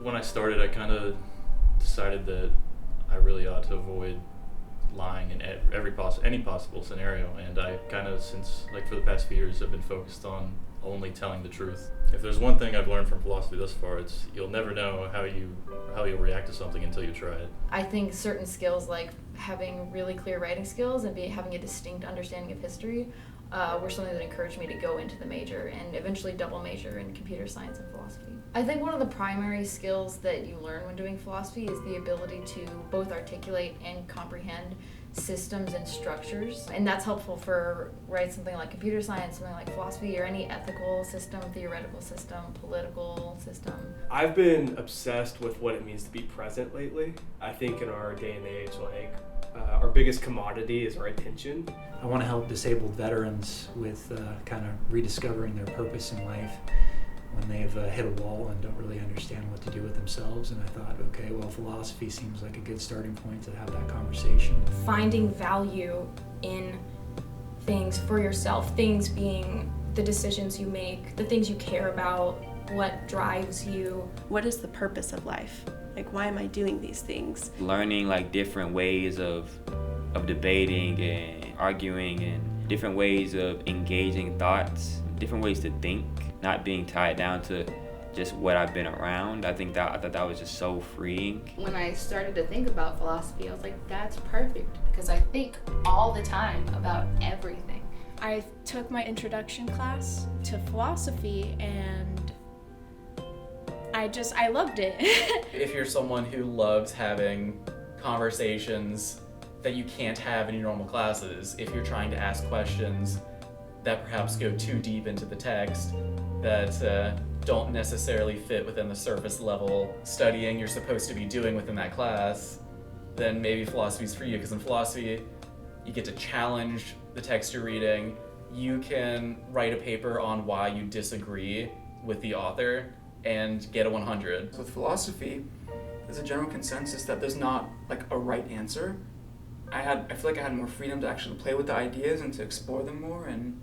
When I started, I kind of decided that I really ought to avoid lying in any possible scenario, and I kind of, since like for the past few years, have been focused on only telling the truth. If there's one thing I've learned from philosophy thus far, it's you'll never know how you'll react to something until you try it. I think certain skills like having really clear writing skills and having a distinct understanding of history were something that encouraged me to go into the major and eventually double major in computer science and philosophy. I think one of the primary skills that you learn when doing philosophy is the ability to both articulate and comprehend systems and structures, and that's helpful for something like computer science, something like philosophy, or any ethical system, theoretical system, political system. I've been obsessed with what it means to be present lately. I think in our day and age, our biggest commodity is our attention. I want to help disabled veterans with kind of rediscovering their purpose in life when they've hit a wall and don't really understand what to do with themselves. And I thought, okay, well, philosophy seems like a good starting point to have that conversation. Finding value in things for yourself, things being the decisions you make, the things you care about, what drives you. What is the purpose of life? Like, why am I doing these things? Learning like different ways of debating and arguing, and different ways of engaging thoughts, different ways to think, not being tied down to just what I've been around. I thought that was just so freeing. When I started to think about philosophy, I was like, that's perfect, because I think all the time about everything. I took my introduction class to philosophy and I loved it. If you're someone who loves having conversations that you can't have in your normal classes, if you're trying to ask questions that perhaps go too deep into the text, that don't necessarily fit within the surface level studying you're supposed to be doing within that class, then maybe philosophy is for you. Because in philosophy, you get to challenge the text you're reading. You can write a paper on why you disagree with the author and get a 100. With philosophy, there's a general consensus that there's not like a right answer. I feel like I had more freedom to actually play with the ideas and to explore them more and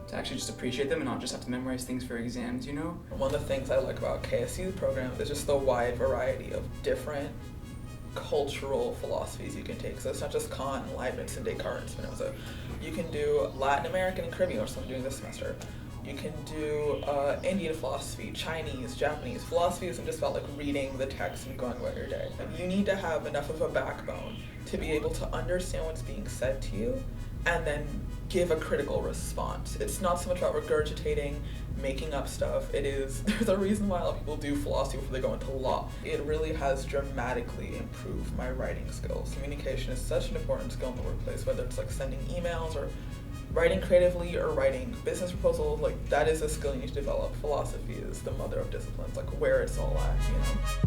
to actually just appreciate them and not just have to memorize things for exams, you know? One of the things I like about KSU's program is just the wide variety of different cultural philosophies you can take. So it's not just Kant, Leibniz, and Descartes, Spinoza. You can do Latin American and Caribbean, which I'm doing this semester. You can do Indian philosophy, Chinese, Japanese. Philosophy isn't just about like reading the text and going about your day. You need to have enough of a backbone to be able to understand what's being said to you and then give a critical response. It's not so much about regurgitating, making up stuff. There's a reason why a lot of people do philosophy before they go into law. It really has dramatically improved my writing skills. Communication is such an important skill in the workplace, whether it's like sending emails or writing creatively or writing business proposals. Like, that is a skill you need to develop. Philosophy is the mother of disciplines, like where it's all at, you know?